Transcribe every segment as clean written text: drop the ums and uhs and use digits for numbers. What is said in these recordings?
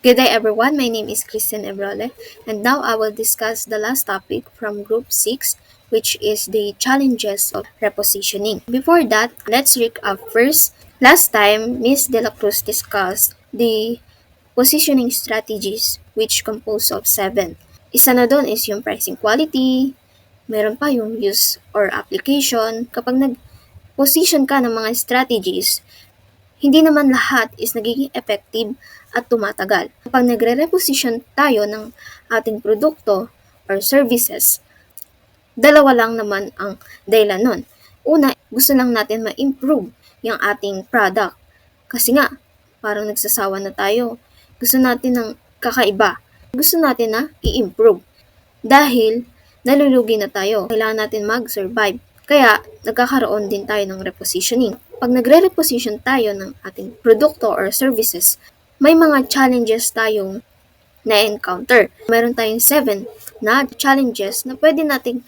Good day everyone, my name is Christian Ebrole and now I will discuss the last topic from Group 6 which is the challenges of repositioning. Before that, let's recap first. Last time, Ms. De La Cruz discussed the positioning strategies which compose of 7. Isa na doon is yung pricing quality, meron pa yung use or application. Kapag nag-position ka ng mga strategies, hindi naman lahat is nagiging effective at tumatagal. Kapag nagre-reposition tayo ng ating produkto or services, dalawa lang naman ang dahilan nun. Una, gusto lang natin ma-improve yung ating product. Kasi nga, parang nagsasawa na tayo. Gusto natin ng kakaiba. Gusto natin na i-improve. Dahil nalulugi na tayo. Kailangan natin mag-survive. Kaya, nagkakaroon din tayo ng repositioning. Pag nagre-reposition tayo ng ating produkto or services, may mga challenges tayong na-encounter. Meron tayong 7 na challenges na pwede nating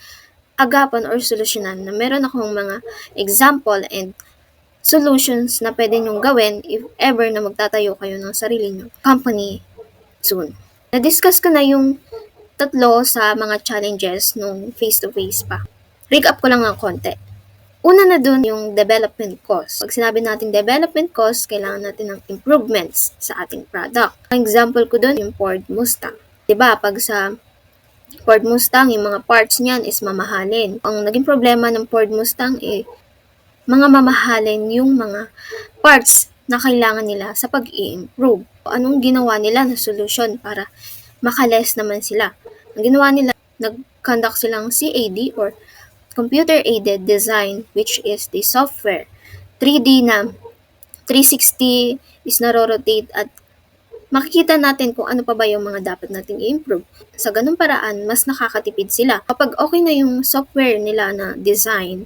agapan or solusyonan na meron akong mga example and solutions na pwede nyong gawin if ever na magtatayo kayo ng sarili nyong company soon. Na-discuss ko na yung tatlo sa mga challenges nung face-to-face pa. Recap ko lang ng konti. Una na dun yung development cost. Pag sinabi natin development cost, kailangan natin ng improvements sa ating product. Ang example ko dun, yung Ford Mustang. Diba, pag sa Ford Mustang, yung mga parts niyan is mamahalin. Ang naging problema ng Ford Mustang mga mamahalin yung mga parts na kailangan nila sa pag-i-improve. Anong ginawa nila na solusyon para makales naman sila? Ang ginawa nila, nag-conduct silang CAD or Computer-Aided Design, which is the software. 3D na 360 is naro-rotate at makikita natin kung ano pa ba yung mga dapat nating i-improve. Sa ganung paraan, mas nakakatipid sila. Kapag okay na yung software nila na design,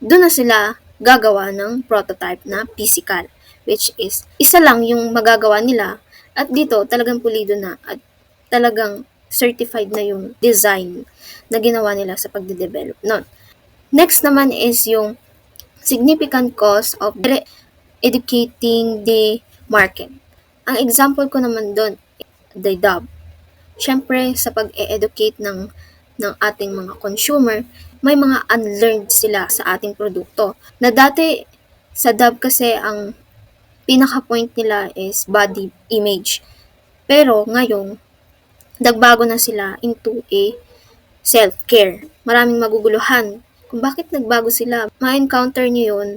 doon na sila gagawa ng prototype na physical, which is isa lang yung magagawa nila at dito talagang pulido na at talagang certified na yung design na ginawa nila sa pagde-develop nun. Next naman is yung significant cost of educating the market. Ang example ko naman doon, the Dove. Siyempre, sa pag-e-educate ng ating mga consumer, may mga unlearned sila sa ating produkto. Na dati, sa Dove kasi ang pinaka-point nila is body image. Pero ngayon, nagbago na sila into a self-care. Maraming maguguluhan. Kung bakit nagbago sila, ma-encounter nyo yun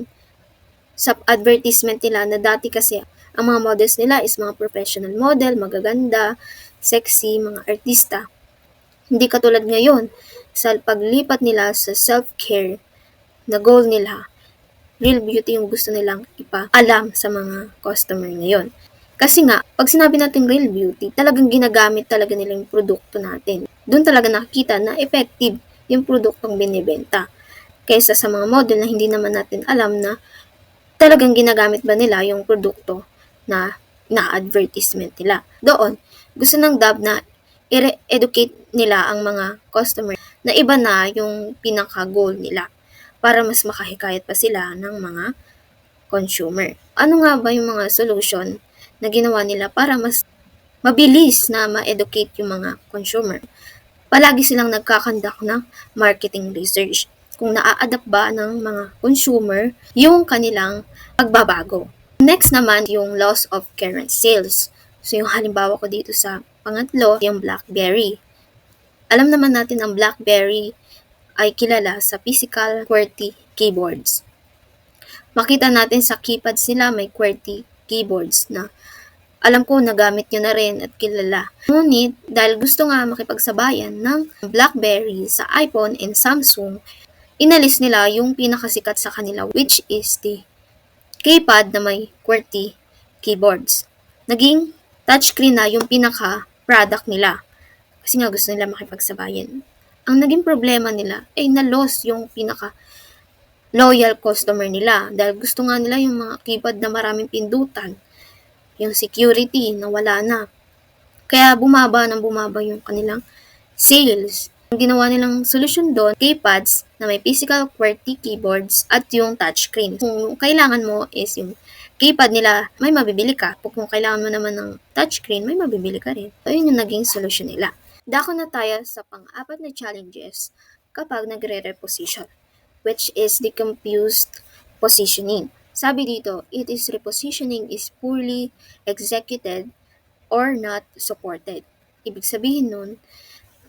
sa advertisement nila na dati kasi ang mga models nila is mga professional model, magaganda, sexy, mga artista. Hindi katulad ngayon, sa paglipat nila sa self-care na goal nila, real beauty yung gusto nilang ipaalam sa mga customer ngayon. Kasi nga, pag sinabi natin real beauty, talagang ginagamit talaga nila yung produkto natin. Doon talaga nakikita na effective yung produktong binibenta. Kaysa sa mga model na hindi naman natin alam na talagang ginagamit ba nila yung produkto na na-advertisement nila. Doon, gusto ng Dove na i-educate nila ang mga customer na iba na yung pinaka-goal nila para mas makahikayat pa sila ng mga consumer. Ano nga ba yung mga solution na ginawa nila para mas mabilis na ma-educate yung mga consumer? Palagi silang nagkakandak ng marketing research kung naa-adapt ba ng mga consumer yung kanilang pagbabago. Next naman, yung loss of current sales. So, yung halimbawa ko dito sa pangatlo, yung BlackBerry. Alam naman natin ang BlackBerry ay kilala sa physical QWERTY keyboards. Makita natin sa keypads nila may QWERTY keyboards na alam ko nagamit nyo na rin at kilala. Ngunit, dahil gusto nga makipagsabayan ng BlackBerry sa iPhone and Samsung, inalis nila yung pinakasikat sa kanila which is the keypad na may QWERTY keyboards. Naging touchscreen na yung pinaka-product nila kasi nga gusto nila makipagsabayan. Ang naging problema nila ay na-loss yung pinaka-loyal customer nila dahil gusto nga nila yung mga keypad na maraming pindutan, yung security na wala na. Kaya bumaba yung kanilang sales. Ang ginawa nilang solusyon doon, keypads na may physical QWERTY keyboards at yung touchscreen. Kung kailangan mo is yung keypad nila, may mabibili ka. Kung kailangan mo naman ng touchscreen, may mabibili ka rin. So, yun yung naging solusyon nila. Dako na tayo sa pang-apat na challenges kapag nagre-reposition, which is the confused positioning. Sabi dito, it is repositioning is poorly executed or not supported. Ibig sabihin nun,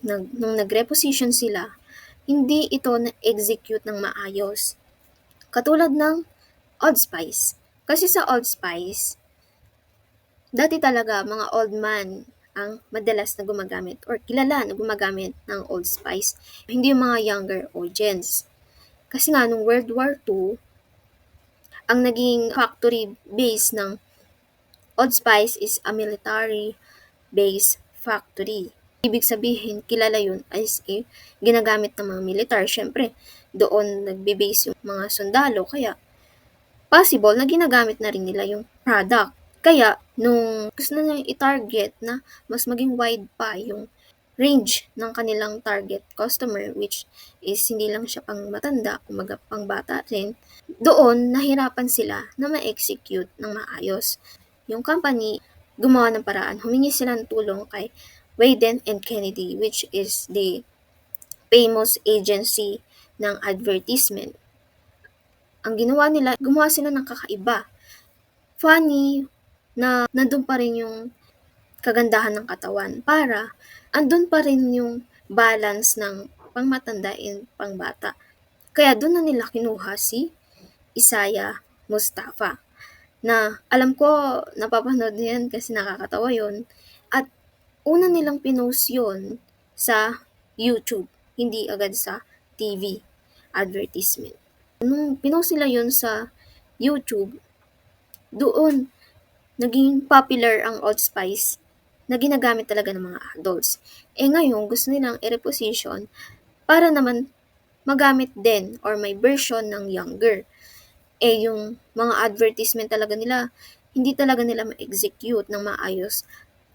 nung nag-reposition sila, hindi ito na-execute ng maayos. Katulad ng Old Spice. Kasi sa Old Spice, dati talaga mga old man ang madalas na gumagamit or kilala na gumagamit ng Old Spice. Hindi yung mga younger audience. Kasi nga, nung World War II, ang naging factory base ng Old Spice is a military base factory. Ibig sabihin, kilala yun as ginagamit ng mga militar. Syempre, doon nagbe-base yung mga sundalo. Kaya, possible na ginagamit na rin nila yung product. Kaya, nung gusto na nilang i-target na mas maging wide pa yung range ng kanilang target customer, which is hindi lang siya pang matanda, kumaga pang bata rin, doon nahirapan sila na ma-execute ng maayos. Yung company, gumawa ng paraan, humingi sila ng tulong kay Wieden and Kennedy, which is the famous agency ng advertisement. Ang ginawa nila, gumawa sila ng kakaiba. Funny na nandun pa rin yung kagandahan ng katawan para andun pa rin yung balance ng pangmatanda and pangbata. Kaya doon na nila kinuha si Isaiah Mustafa na alam ko napapanood niyan kasi nakakatawa yon at una nilang pinost yon sa YouTube, hindi agad sa TV advertisement. Nung pinost nila yon sa YouTube, doon naging popular ang Old Spice na ginagamit talaga ng mga adults. Ngayon, gusto nilang i-reposition para naman magamit din or may version ng younger. Yung mga advertisement talaga nila, hindi talaga nila ma-execute ng maayos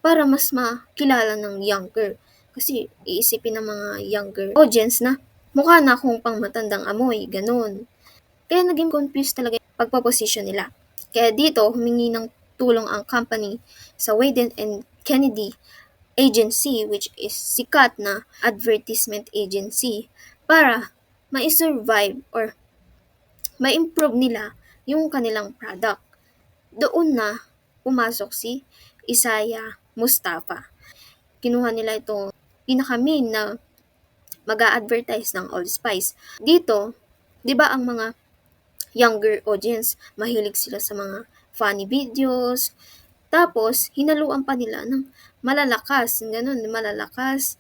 para mas makilala ng younger. Kasi iisipin ng mga younger audience na mukha na akong pang matandang amoy, ganun. Kaya naging confused talaga yung pagpaposition nila. Kaya dito, humingi ng tulong ang company sa Wieden and Kennedy agency, which is sikat na advertisement agency, para ma-survive or ma-improve nila yung kanilang product. Doon na pumasok si Isaiah Mustafa. Kinuha nila itong pinaka-main na mag-a-advertise ng Old Spice. Dito, di ba ang mga younger audience, mahilig sila sa mga funny videos, tapos, hinaluan pa nila ng malalakas, ganun, malalakas,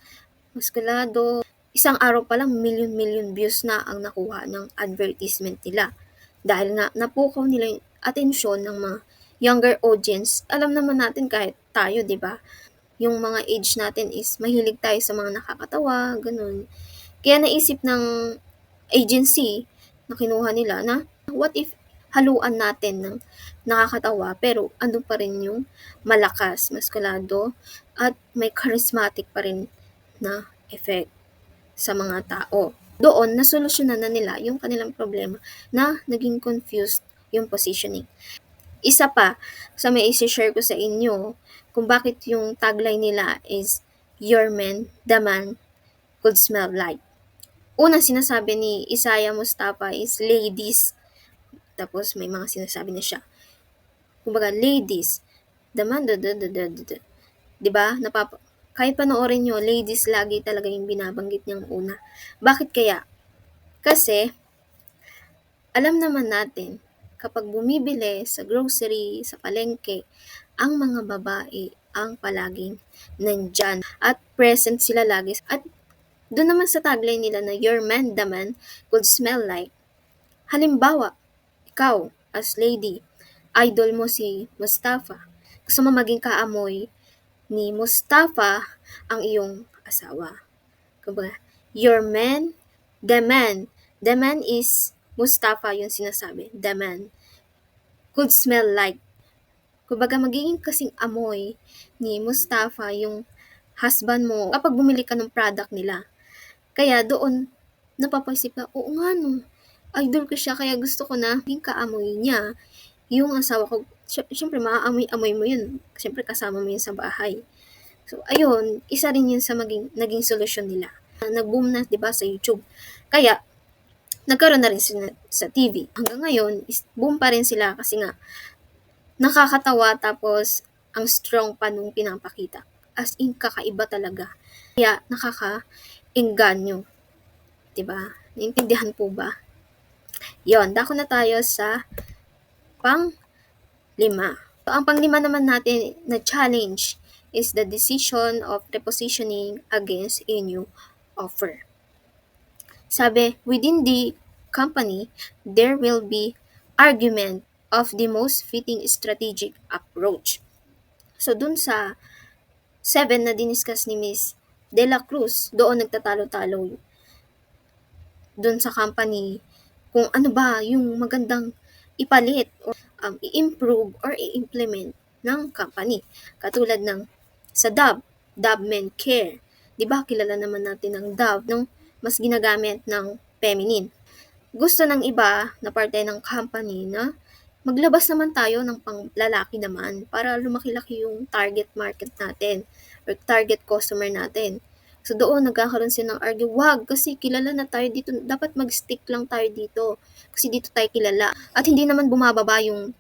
muskulado. Isang araw pa lang, million views na ang nakuha ng advertisement nila. Dahil nga, napukaw nila yung atensyon ng mga younger audience. Alam naman natin kahit tayo, di ba? Yung mga age natin is mahilig tayo sa mga nakakatawa, ganun. Kaya naisip ng agency na kinuha nila na, what if haluan natin ng nakakatawa pero andun pa rin yung malakas, maskulado at may charismatic pa rin na effect sa mga tao. Doon, nasolusyonan na nila yung kanilang problema na naging confused yung positioning. Isa pa sa may isi-share ko sa inyo kung bakit yung tagline nila is your man, the man could smell like. Una sinasabi ni Isaiah Mustafa is ladies. Tapos may mga sinasabi na siya. Kumbaga, ladies, the man, diba? Kahit panoorin nyo, ladies lagi talaga yung binabanggit niyang una. Bakit kaya? Kasi, alam naman natin, kapag bumibili sa grocery, sa palengke, ang mga babae ang palaging nandyan at present sila lagi. At doon naman sa tagline nila na your man, the man, could smell like. Halimbawa, ikaw, as lady, idol mo si Mustafa. Gusto mo maging kaamoy ni Mustafa ang iyong asawa. Kumbaga, your man, the man. The man is Mustafa yung sinasabi. The man could smell like. Kumbaga, magiging kasing amoy ni Mustafa yung husband mo kapag bumili ka ng product nila. Kaya doon, napapaisip ka, oo nga no, idol ko siya kaya gusto ko na maging kaamoy niya. yung asawa ko, siyempre maaamoy-amoy mo yun, siyempre kasama mo yun sa bahay. So ayun, isa rin yun sa naging solusyon nila. Nag-boom na 'di ba sa YouTube. Kaya nagkaroon na rin sila sa TV. Hanggang ngayon is boom pa rin sila kasi nga nakakatawa tapos ang strong pa nung pinapakita. As in kakaiba talaga. Kaya nakakaengganyo, 'di ba? Naintindihan po ba? Yon, dako na tayo sa pang-lima. So, ang pang-lima naman natin na challenge is the decision of repositioning against a new offer. Sabi, within the company, there will be argument of the most fitting strategic approach. So, dun sa 7 na diniscuss ni Miss De La Cruz, doon nagtatalo-talo dun sa company kung ano ba yung magandang ipalit o i-improve or i-implement ng company. Katulad ng sa Dove Men Care. 'Di ba kilala naman natin ang Dove, no? Mas ginagamit ng feminine. Gusto ng iba na parte ng company na maglabas naman tayo ng panglalaki naman para lumaki-laki yung target market natin or target customer natin. So doon nagkakaroon sila ng argue, wag kasi kilala na tayo dito, dapat mag-stick lang tayo dito kasi dito tayo kilala. At hindi naman bumababa yung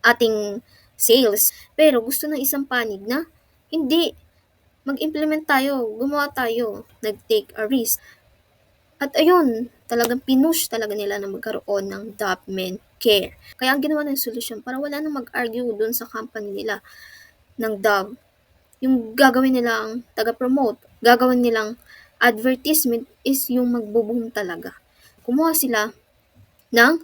ating sales. Pero gusto ng isang panig na hindi, mag-implement tayo, gumawa tayo, nag-take a risk. At ayun, talagang pinush talaga nila na magkaroon ng Dove Men Care. Kaya ang ginawa ng solusyon para wala nang mag-argue dun sa company nila ng Dove. Yung gagawin nilang taga-promote, gagawin nilang advertisement is yung magbo-boom talaga. Kumuha sila ng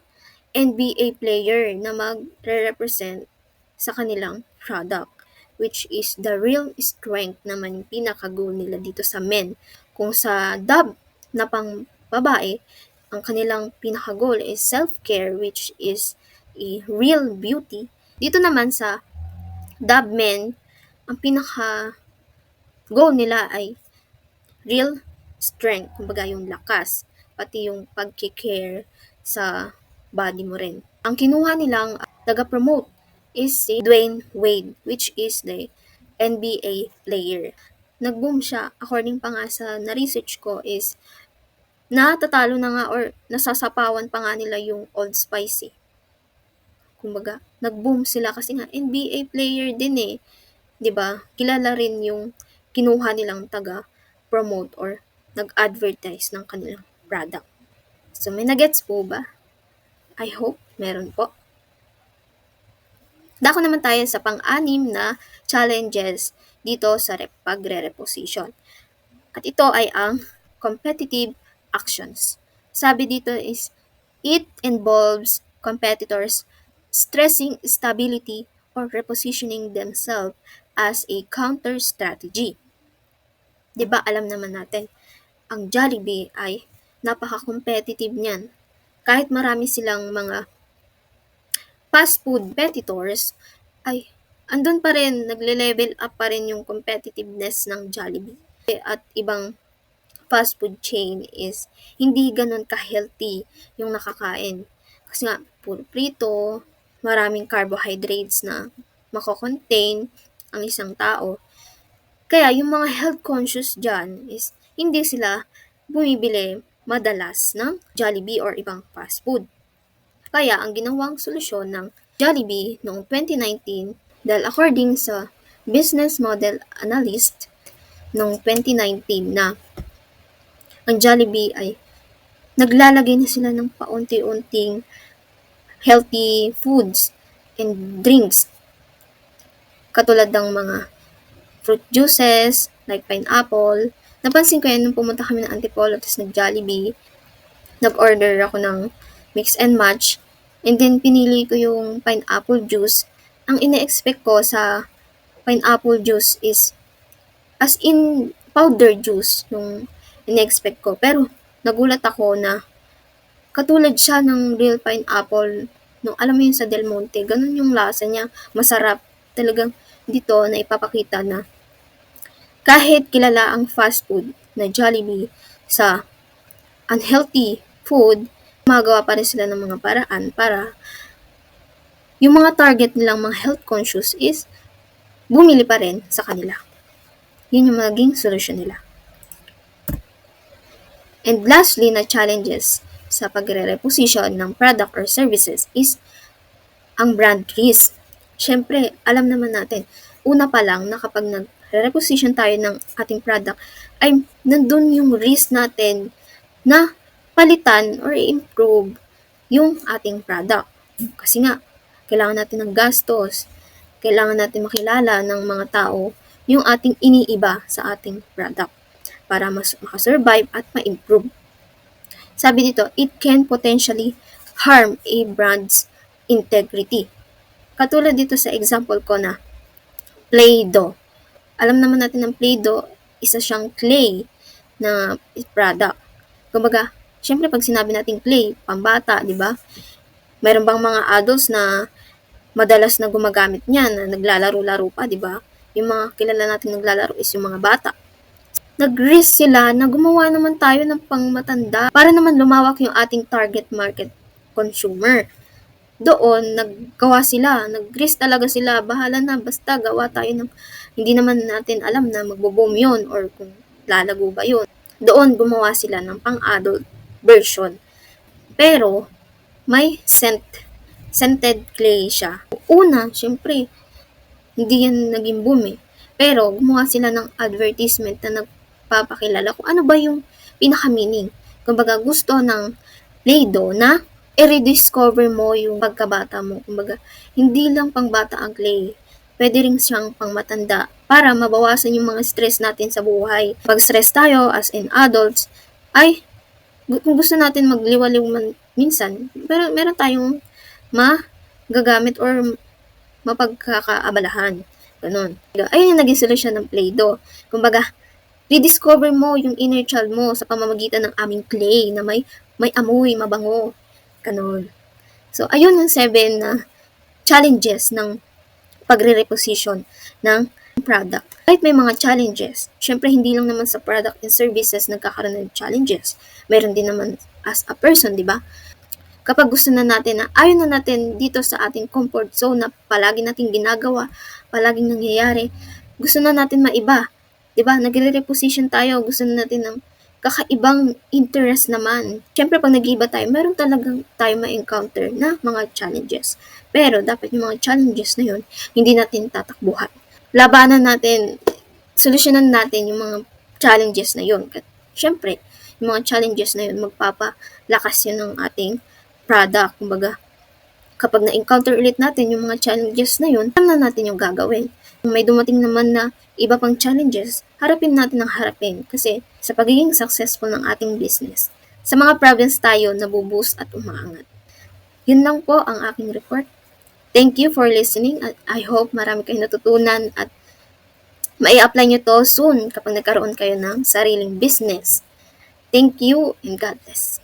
NBA player na magre-represent sa kanilang product, which is the real strength naman yung pinaka-goal nila dito sa men. Kung sa Dove na pang babae, ang kanilang pinaka-goal is self-care, which is a real beauty. Dito naman sa Dove Men, ang pinaka-goal nila ay real strength, kumbaga yung lakas, pati yung pag-care sa body mo rin. Ang kinuha nilang taga-promote is si Dwayne Wade, which is the NBA player. Nag-boom siya, according pa nga sa na-research ko is natatalo na nga or nasasapawan pa nga nila yung Old Spice eh. Kumbaga, nag-boom sila kasi nga NBA player din eh. 'Di ba? Kilala rin yung kinuha nilang taga-promote or nag-advertise ng kanilang product. So, may nagets po ba? I hope meron po. Dako naman tayo sa pang-anim na challenges dito sa pagre-reposition. At ito ay ang competitive actions. Sabi dito is, it involves competitors stressing stability or repositioning themselves as a counter strategy. 'Di ba alam naman natin, ang Jollibee ay napaka-competitive niyan. Kahit marami silang mga fast food competitors, ay andun pa rin, nagle-level up pa rin yung competitiveness ng Jollibee. At ibang fast food chain is hindi ganun ka-healthy yung nakakain. Kasi nga, puro prito, maraming carbohydrates na mako-contain ang isang tao. Kaya yung mga health conscious dyan is hindi sila bumibili madalas ng Jollibee or ibang fast food. Kaya ang ginawang solusyon ng Jollibee noong 2019, dahil according sa business model analyst noong 2019 na ang Jollibee ay naglalagay na sila ng paunti-unting healthy foods and drinks katulad ng mga fruit juices like pineapple. Napansin ko yan nung pumunta kami ng Antipolo tapos nag-Jollibee. Nag-order ako ng mix and match. And then, pinili ko yung pineapple juice. Ang ine-expect ko sa pineapple juice is as in powder juice yung ine-expect ko. Pero, nagulat ako na katulad siya ng real pineapple. No, alam mo yun sa Del Monte, ganun yung lasa niya. Masarap. Talagang dito na ipapakita na kahit kilala ang fast food na Jollibee sa unhealthy food, magawa pa rin sila ng mga paraan para yung mga target nilang mga health conscious is bumili pa rin sa kanila. Yun yung maging solusyon nila. And lastly na challenges sa pagre-reposition ng product or services is ang brand risk. Siyempre, alam naman natin, una pa lang na kapag nag-reposition tayo ng ating product, ay nandun yung risk natin na palitan or improve yung ating product. Kasi nga, kailangan natin ng gastos, kailangan natin makilala ng mga tao yung ating iniiba sa ating product para mas makasurvive at ma-improve. Sabi dito, it can potentially harm a brand's integrity. Katulad dito sa example ko na Play-Doh. Alam naman natin ng Play-Doh, isa siyang clay na product. Kumbaga, syempre pag sinabi natin clay, pambata, di ba? Meron bang mga adults na madalas na gumagamit niyan, na naglalaro-laro pa, di ba? Yung mga kilala natin naglalaro is yung mga bata. Nag-risk sila na gumawa naman tayo ng pangmatanda para naman lumawak yung ating target market consumer. Doon, naggawa sila, nag-risk talaga sila, bahala na, basta gawa tayo ng, hindi naman natin alam na magbo-boom yun or kung lalago ba yun. Doon, gumawa sila ng pang-adult version. Pero, may scented clay siya. Una, syempre, hindi yan naging boom eh. Pero, gumawa sila ng advertisement na nagpapakilala kung ano ba yung pinaka-meaning. Kumbaga, gusto ng Play-Doh na i-rediscover mo yung pagkabata mo. Kumbaga, hindi lang pangbata ang clay. Pwede rin siyang pangmatanda para mabawasan yung mga stress natin sa buhay. Pag stress tayo as in adults, ay kung gusto natin magliwaliw minsan, pero meron tayong magagamit or mapagkakaabalahan. Ganun. Ayun yung naging solusyon ng Play-Doh. Kumbaga, rediscover mo yung inner child mo sa pamamagitan ng aming clay na may amoy, mabango. Ganun. So, ayun yung 7 na challenges ng pagre-reposition ng product. Kahit may mga challenges, syempre hindi lang naman sa product and services nagkakaroon ng challenges. Meron din naman as a person, di ba? Kapag gusto na natin na ayaw na natin dito sa ating comfort zone na palagi nating ginagawa, palaging nangyayari, gusto na natin maiba. Di ba? Nagre-reposition tayo, gusto na natin ng kakaibang interest naman. Siyempre, pag nag-iba tayo, meron talagang tayo ma-encounter na mga challenges. Pero, dapat yung mga challenges na yun, hindi natin tatakbuhan. Labanan natin, solusyonan natin yung mga challenges na yun. Siyempre, yung mga challenges na yun, magpapalakas yun ng ating product. Kumbaga, kapag na-encounter ulit natin yung mga challenges na yun, alam na natin yung gagawin. Kung may dumating naman na iba pang challenges, harapin natin ang harapin kasi sa pagiging successful ng ating business, sa mga problems tayo nabuboost at umaangat. Yun lang po ang aking report. Thank you for listening at I hope marami kayong natutunan at mai-apply nyo to soon kapag nagkaroon kayo ng sariling business. Thank you and God bless.